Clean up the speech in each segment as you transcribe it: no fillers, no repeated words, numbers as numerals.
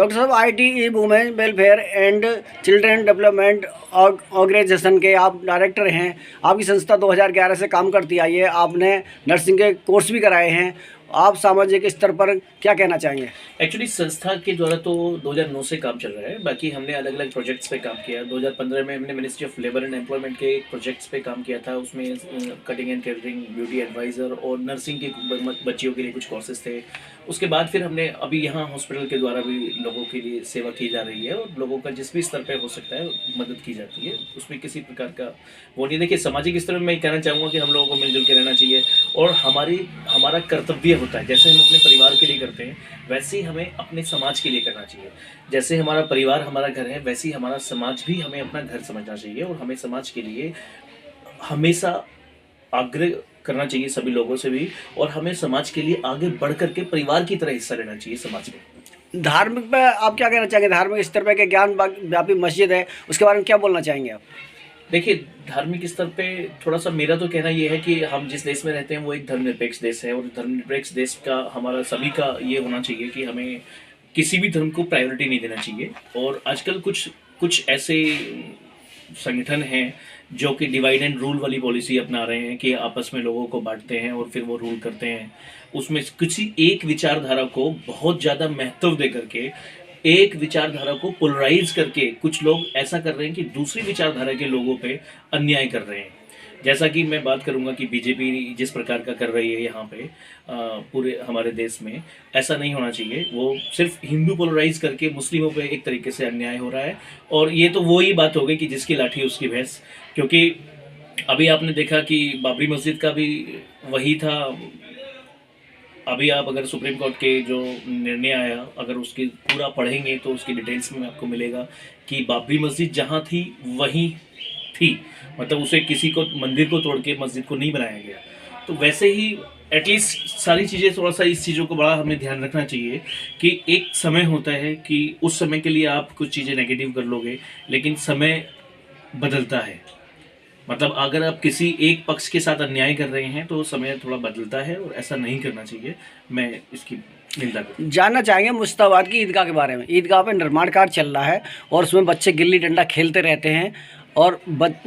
Doctor साहब, ITE women welfare and children development organisation के आप डायरेक्टर हैं। आपकी संस्था 2011 से काम करती आई है। आपने नर्सिंग के कोर्स भी कराए हैं। आप सामाजिक स्तर पर क्या कहना चाहेंगे? एक्चुअली संस्था के द्वारा तो 2009 से काम चल रहा है। बाकी हमने अलग अलग प्रोजेक्ट्स पे काम किया। 2015 में हमने ministry of labour and employment के प्रोजेक्ट्स पे काम किया था। उसमें cutting and catering, beauty adviser और नर्सिंग के बच्चियों के लिए कुछ कोर्सेज थे। उसके बाद फिर हमने अभी यहाँ हॉस्पिटल के द्वारा भी लोगों के लिए सेवा की जा रही है और लोगों का जिस भी स्तर पर हो सकता है मदद की जाती है। उसमें किसी प्रकार का वो नहीं। देखिए, सामाजिक स्तर में मैं कहना चाहूँगा कि हम लोगों को मिलजुल के रहना चाहिए और हमारा कर्तव्य होता है, जैसे हम अपने परिवार के लिए करते हैं वैसे ही हमें अपने समाज के लिए करना चाहिए। जैसे हमारा परिवार हमारा घर है, वैसे ही हमारा समाज भी हमें अपना घर समझना चाहिए और हमें समाज के लिए हमेशा आग्रह करना चाहिए सभी लोगों से भी, और हमें समाज के लिए आगे बढ़ करके परिवार की तरह हिस्सा लेना चाहिए समाज में। धार्मिक पे आप क्या कहना चाहेंगे? धार्मिक स्तर पर के ज्ञान व्यापी मस्जिद है, उसके बारे में क्या बोलना चाहेंगे आप? देखिए, धार्मिक स्तर पे थोड़ा सा मेरा तो कहना ये है कि हम जिस देश में रहते हैं वो एक धर्मनिरपेक्ष देश है और धर्मनिरपेक्ष देश का हमारा सभी का ये होना चाहिए कि हमें किसी भी धर्म को प्रायोरिटी नहीं देना चाहिए। और आजकल कुछ कुछ ऐसे संगठन हैं जो कि डिवाइड एंड रूल वाली पॉलिसी अपना रहे हैं कि आपस में लोगों को बांटते हैं और फिर वो रूल करते हैं। उसमें किसी एक विचारधारा को बहुत ज़्यादा महत्व दे करके, एक विचारधारा को पोलराइज करके कुछ लोग ऐसा कर रहे हैं कि दूसरी विचारधारा के लोगों पे अन्याय कर रहे हैं। जैसा कि मैं बात करूंगा कि बीजेपी जिस प्रकार का कर रही है यहाँ पे पूरे हमारे देश में, ऐसा नहीं होना चाहिए। वो सिर्फ हिंदू पोलराइज करके मुस्लिमों पे एक तरीके से अन्याय हो रहा है। और ये तो वो ही बात हो गई कि जिसकी लाठी उसकी भैंस। क्योंकि अभी आपने देखा कि बाबरी मस्जिद का भी वही था। अभी आप अगर सुप्रीम कोर्ट के जो निर्णय आया, अगर उसकी पूरा पढ़ेंगे तो उसकी डिटेल्स में आपको मिलेगा कि बाबरी मस्जिद जहाँ थी वहीं थी। मतलब उसे किसी को मंदिर को तोड़ के मस्जिद को नहीं बनाया गया। तो वैसे ही एटलीस्ट सारी चीज़ें, थोड़ा सा इस चीज़ों को बड़ा हमें ध्यान रखना चाहिए कि एक समय होता है कि उस समय के लिए आप कुछ चीज़ें नेगेटिव कर लोगे, लेकिन समय बदलता है। मतलब अगर आप किसी एक पक्ष के साथ अन्याय कर रहे हैं तो समय थोड़ा बदलता है और ऐसा नहीं करना चाहिए। मैं इसकी निंदा करता जानना चाहेंगे मुश्ताबाद की ईदगाह के बारे में। ईदगाह पे निर्माण कार्य चल रहा है और उसमें बच्चे गिल्ली डंडा खेलते रहते हैं और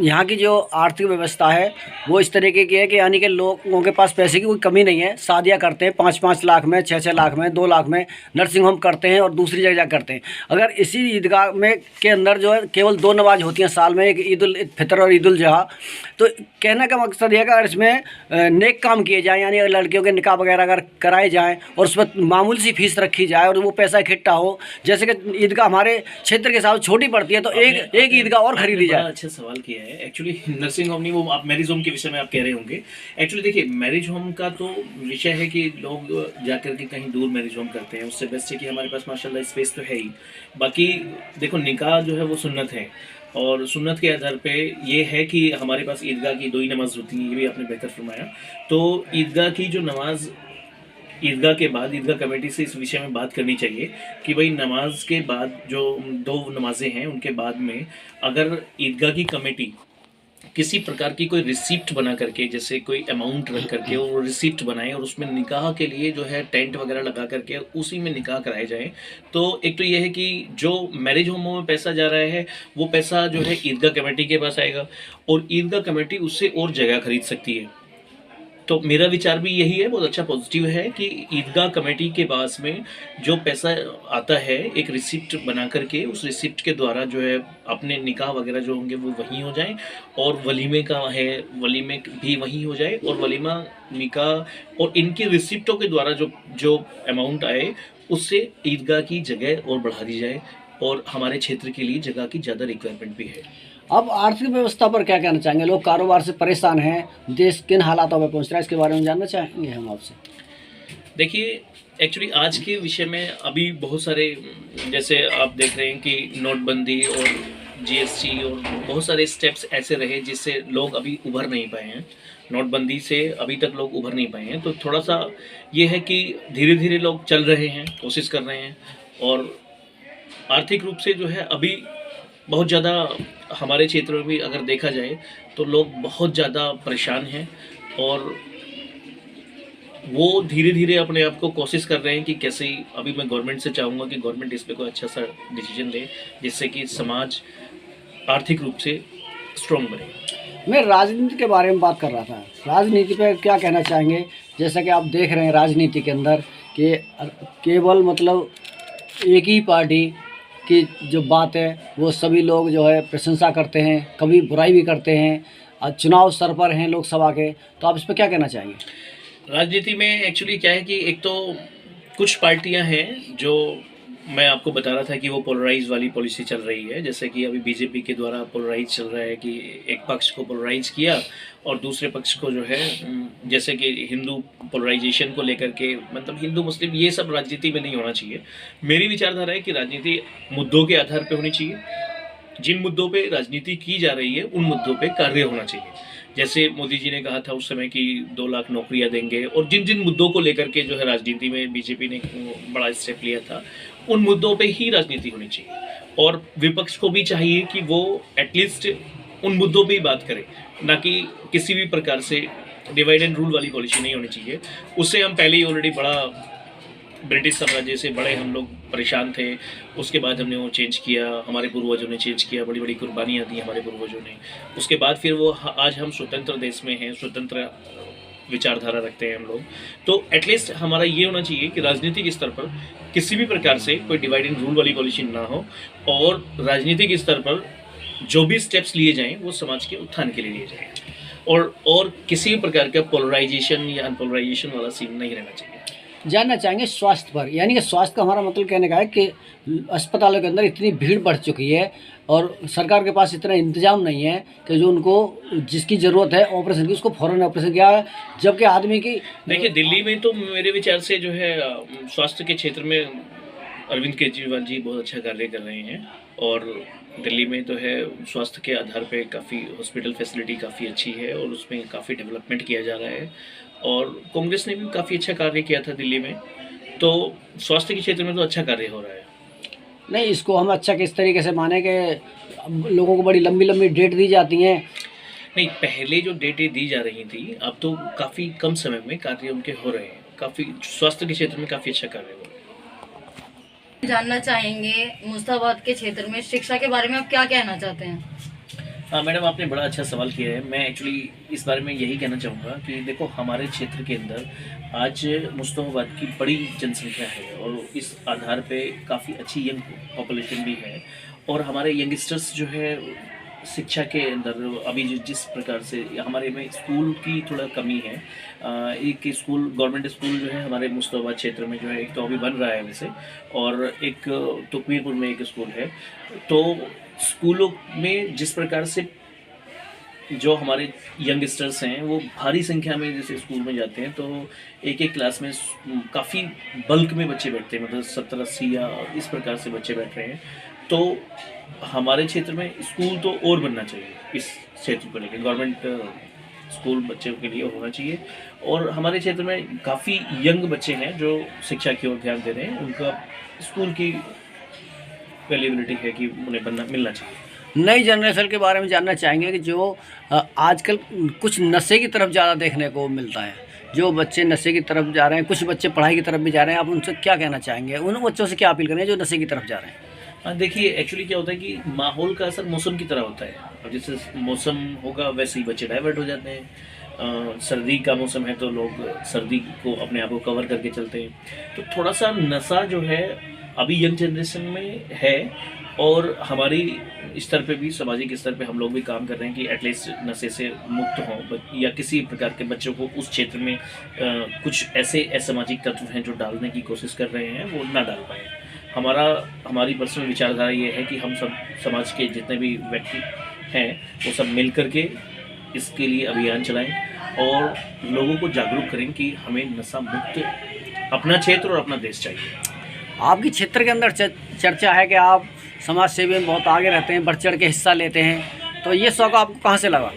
यहाँ की जो आर्थिक व्यवस्था है वो इस तरीके की है कि यानी कि लोगों के पास पैसे की कोई कमी नहीं है। शादियाँ करते हैं 5-5 लाख में, 6-6 लाख में, 2 लाख में नर्सिंग होम करते हैं और दूसरी जगह करते हैं। अगर इसी ईदगाह में के अंदर जो है केवल 2 नमाज होती हैं साल में, एक ईद उल फितर और ईद उल जुहा, तो कहने का मकसद यह है कि अगर इसमें नेक काम किए जाएँ, यानी लड़कियों के निकाह वगैरह अगर कराए जाएँ और उसमें मामूली सी फीस रखी जाए और वो पैसा इकट्ठा हो, जैसे कि ईदगाह हमारे क्षेत्र के हिसाब से छोटी पड़ती है तो एक ईदगाह और खरीदी जाए। अच्छा सवाल किया है। एक्चुअली नर्सिंग होम नहीं, वो आप मैरिज होम के विषय में आप कह रहे होंगे। एक्चुअली देखिए, मैरिज होम का तो विषय है कि लोग जाकर के कहीं दूर मैरिज होम करते हैं। उससे बेस्ट है कि हमारे पास माशाल्लाह स्पेस तो है ही। बाकी देखो, निकाह जो है वो सुन्नत है और सुन्नत के आधार पे ये है कि हमारे पास ईदगाह की 2 ही नमाज होती हैं। ये भी आपने बेहतर फरमाया। तो ईदगाह की जो नमाज, ईदगाह के बाद ईदगाह कमेटी से इस विषय में बात करनी चाहिए कि भाई नमाज के बाद जो 2 नमाजें हैं उनके बाद में अगर ईदगाह की कमेटी किसी प्रकार की कोई रिसिप्ट बना करके, जैसे कोई अमाउंट रख करके वो रिसिप्ट बनाए और उसमें निकाह के लिए जो है टेंट वगैरह लगा करके उसी में निकाह कराए जाए, तो एक तो ये है कि जो मैरिज होमों में पैसा जा रहा है वो पैसा जो है ईदगाह कमेटी के पास आएगा और ईदगाह कमेटी उससे और जगह खरीद सकती है। तो मेरा विचार भी यही है, बहुत अच्छा पॉजिटिव है कि ईदगाह कमेटी के पास में जो पैसा आता है एक रिसिप्ट बना करके, उस रिसिप्ट के द्वारा जो है अपने निकाह वगैरह जो होंगे वो वहीं हो जाएं और वलीमे का है वलीमे भी वहीं हो जाए और वलीमा, निकाह और इनकी रिसिप्टों के द्वारा जो जो अमाउंट आए उससे ईदगाह की जगह और बढ़ा दी जाए और हमारे क्षेत्र के लिए जगह की ज़्यादा रिक्वायरमेंट भी है। अब आर्थिक व्यवस्था पर क्या कहना चाहेंगे? लोग कारोबार से परेशान हैं, देश किन हालातों में पहुंच रहा है, इसके बारे में जानना चाहेंगे हम आपसे। देखिए, एक्चुअली आज के विषय में अभी बहुत सारे, जैसे आप देख रहे हैं कि नोटबंदी और जीएसटी और बहुत सारे स्टेप्स ऐसे रहे जिससे लोग अभी उभर नहीं पाए हैं। नोटबंदी से अभी तक लोग उभर नहीं पाए हैं। तो थोड़ा सा ये है कि धीरे धीरे लोग चल रहे हैं, कोशिश कर रहे हैं और आर्थिक रूप से जो है अभी बहुत ज़्यादा हमारे क्षेत्र में भी अगर देखा जाए तो लोग बहुत ज़्यादा परेशान हैं और वो धीरे धीरे अपने आप को कोशिश कर रहे हैं कि कैसे, अभी मैं गवर्नमेंट से चाहूँगा कि गवर्नमेंट इस पे कोई अच्छा सा डिसीजन ले जिससे कि समाज आर्थिक रूप से स्ट्रॉन्ग बने। मैं राजनीति के बारे में बात कर रहा था, राजनीति पे क्या कहना चाहेंगे? जैसा कि आप देख रहे हैं राजनीति के अंदर कि केवल मतलब एक ही पार्टी की जो बात है वो सभी लोग जो है प्रशंसा करते हैं, कभी बुराई भी करते हैं। चुनाव सर पर हैं लोकसभा के, तो आप इस पर क्या कहना चाहेंगे? राजनीति में एक्चुअली क्या है कि एक तो कुछ पार्टियां हैं जो मैं आपको बता रहा था कि वो पोलराइज वाली पॉलिसी चल रही है, जैसे कि अभी बीजेपी के द्वारा पोलराइज चल रहा है कि एक पक्ष को पोलराइज किया और दूसरे पक्ष को जो है जैसे कि हिंदू पोलराइजेशन को लेकर के, मतलब हिंदू मुस्लिम ये सब राजनीति में नहीं होना चाहिए। मेरी विचारधारा है कि राजनीति मुद्दों के आधार पर होनी चाहिए। जिन मुद्दों पे राजनीति की जा रही है उन मुद्दों पे कार्य होना चाहिए। जैसे मोदी जी ने कहा था उस समय कि 2 लाख नौकरियां देंगे, और जिन जिन मुद्दों को लेकर के जो है राजनीति में बीजेपी ने बड़ा स्टेप लिया था, उन मुद्दों पे ही राजनीति होनी चाहिए। और विपक्ष को भी चाहिए कि वो एटलीस्ट उन मुद्दों पे ही बात करे, ना कि किसी भी प्रकार से डिवाइड एंड रूल वाली पॉलिसी नहीं होनी चाहिए। उससे हम पहले ही ऑलरेडी बड़ा ब्रिटिश साम्राज्य से बड़े हम लोग परेशान थे, उसके बाद हमने वो चेंज किया, हमारे पूर्वजों ने चेंज किया, बड़ी बड़ी कुर्बानियाँ दी हमारे पूर्वजों ने। उसके बाद फिर वो आज हम स्वतंत्र देश में हैं, स्वतंत्र विचारधारा रखते हैं हम लोग। तो एटलीस्ट हमारा ये होना चाहिए कि राजनीतिक स्तर पर किसी भी प्रकार से कोई डिवाइड एंड रूल वाली पॉलिसी ना हो, और राजनीतिक स्तर पर जो भी स्टेप्स लिए जाएँ वो समाज के उत्थान के लिए लिए जाएँ, और किसी भी प्रकार का पोलराइजेशन या अनपोलराइजेशन वाला सीन नहीं रहना चाहिए। जानना चाहेंगे स्वास्थ्य पर, यानी कि स्वास्थ्य का हमारा मतलब कहने का है कि अस्पतालों के अंदर इतनी भीड़ बढ़ चुकी है और सरकार के पास इतना इंतजाम नहीं है कि जो उनको जिसकी ज़रूरत है ऑपरेशन की उसको फ़ौरन ऑपरेशन किया है, जबकि आदमी की देखिए दिल्ली में तो मेरे विचार से जो है स्वास्थ्य के क्षेत्र में अरविंद केजरीवाल जी बहुत अच्छा कार्य कर रहे हैं, और दिल्ली में तो है स्वास्थ्य के आधार पे काफ़ी हॉस्पिटल फैसिलिटी काफ़ी अच्छी है और उसमें काफ़ी डेवलपमेंट किया जा रहा है, और कांग्रेस ने भी काफ़ी अच्छा कार्य किया था दिल्ली में। तो स्वास्थ्य के क्षेत्र में तो अच्छा कार्य हो रहा है। नहीं, इसको हम अच्छा किस तरीके से माने कि लोगों को बड़ी लंबी लंबी डेट दी जाती हैं? नहीं, पहले जो डेटें दी जा रही थी, अब तो काफ़ी कम समय में कार्य उनके हो रहे हैं, काफ़ी स्वास्थ्य के क्षेत्र में काफ़ी अच्छा कार्य हो रहा है। जानना चाहेंगे मुस्ताबाद के क्षेत्र में शिक्षा के बारे में आप क्या कहना चाहते हैं? हाँ मैडम, आपने बड़ा अच्छा सवाल किया है। मैं एक्चुअली इस बारे में यही कहना चाहूँगा कि देखो हमारे क्षेत्र के अंदर आज मुस्ताबाद की बड़ी जनसंख्या है, और इस आधार पे काफ़ी अच्छी यंग पॉपुलेशन भी है, और हमारे यंगस्टर्स जो है शिक्षा के अंदर अभी जिस प्रकार से हमारे में स्कूल की थोड़ा कमी है। एक स्कूल गवर्नमेंट स्कूल जो है हमारे मुस्ताबाद क्षेत्र में जो है एक तो अभी बन रहा है वैसे, और एक तुकमीरपुर में एक स्कूल है। तो स्कूलों में जिस प्रकार से जो हमारे यंगस्टर्स हैं वो भारी संख्या में जैसे स्कूल में जाते हैं, तो एक एक क्लास में काफ़ी बल्क में बच्चे बैठते हैं, मतलब 70-80 या इस प्रकार से बच्चे बैठ रहे हैं। तो हमारे क्षेत्र में स्कूल तो और बनना चाहिए, इस क्षेत्र को लेकर गवर्नमेंट स्कूल बच्चों के लिए होना चाहिए, और हमारे क्षेत्र में काफ़ी यंग बच्चे हैं जो शिक्षा की ओर ध्यान दे रहे हैं, उनका स्कूल की वैल्यूबिलिटी है कि उन्हें मिलना चाहिए। नई जनरेशन के बारे में जानना चाहेंगे कि जो आजकल कुछ नशे की तरफ ज़्यादा देखने को मिलता है, जो बच्चे नशे की तरफ जा रहे हैं, कुछ बच्चे पढ़ाई की तरफ भी जा रहे हैं, आप उनसे क्या कहना चाहेंगे? उन बच्चों से क्या अपील करें जो नशे की तरफ जा रहे हैं? हाँ देखिए, एक्चुअली क्या होता है कि माहौल का असर मौसम की तरह होता है, और जैसे मौसम होगा वैसे ही बच्चे डाइवर्ट हो जाते हैं। सर्दी का मौसम है तो लोग सर्दी को अपने आप को कवर करके चलते हैं, तो थोड़ा सा नशा जो है अभी यंग जनरेशन में है, और हमारी स्तर पे भी सामाजिक स्तर पे हम लोग भी काम कर रहे हैं कि एटलीस्ट नशे से मुक्त हों, या किसी प्रकार के बच्चों को उस क्षेत्र में कुछ ऐसे असामाजिक तत्व हैं जो डालने की कोशिश कर रहे हैं वो ना डाल पाएँ। हमारी पर्सनल विचारधारा ये है कि हम सब समाज के जितने भी व्यक्ति हैं वो सब मिल कर के इसके लिए अभियान चलाएं और लोगों को जागरूक करें कि हमें नशा मुक्त अपना क्षेत्र और अपना देश चाहिए। आपकी क्षेत्र के अंदर चर्चा है कि आप समाज सेवी में बहुत आगे रहते हैं, बढ़ चढ़ के हिस्सा लेते हैं, तो ये शौक आपको कहाँ से लगा?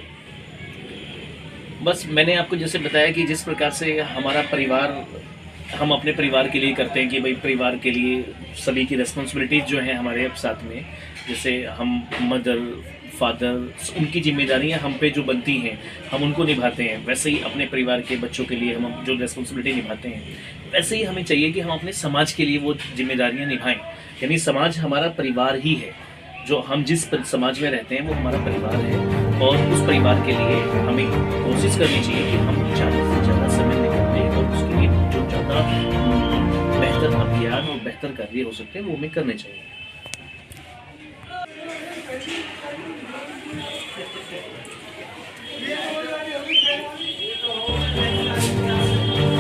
बस मैंने आपको जैसे बताया कि जिस प्रकार से हमारा परिवार, हम अपने परिवार के लिए करते हैं कि भाई परिवार के लिए सभी की रिस्पॉन्सिबिलिटीज़ जो हैं हमारे अब साथ में, जैसे हम मदर फादर, उनकी जिम्मेदारियां हम पे जो बनती हैं हम उनको निभाते हैं, वैसे ही अपने परिवार के बच्चों के लिए हम जो रिस्पॉन्सिबिलिटी निभाते हैं, वैसे ही हमें चाहिए कि हम अपने समाज के लिए वो जिम्मेदारियां निभाएं। यानी समाज हमारा परिवार ही है, जो हम जिस समाज में रहते हैं वो हमारा परिवार है, और उस परिवार के लिए हमें कोशिश करनी चाहिए कि हम ज़्यादा से ज़्यादा समय निकालें और उसके लिए जो ज़्यादा बेहतर अभियान और बेहतर कार्य हो सकते हैं वो हमें करने चाहिए।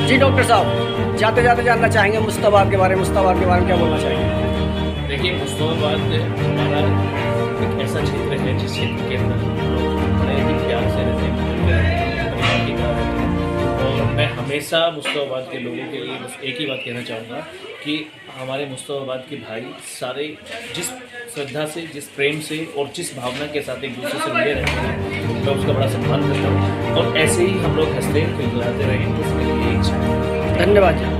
जी डॉक्टर साहब, जाते जाते जानना चाहेंगे मुस्ताबाद के बारे में, क्या बोलना चाहेंगे? देखिए, मुस्ताबाद हमारा एक ऐसा क्षेत्र है जिस क्षेत्र के अंदर लोग बड़े ही प्यार से रहते हैं, परिवार के साथ रहते हैं। और मैं हमेशा मुस्ताबाद के लोगों के लिए बस एक ही बात कहना चाहूँगा कि हमारे मुस्ताबाद के भाई सारे जिस श्रद्धा से, जिस प्रेम से और जिस भावना के साथ एक दूसरे से मिले रहते हैं, मैं उसका बड़ा सम्मान करता हूँ। और ऐसे ही हम लोग हंसते खिलखिलाते रहेंगे, उसके लिए धन्यवाद जी।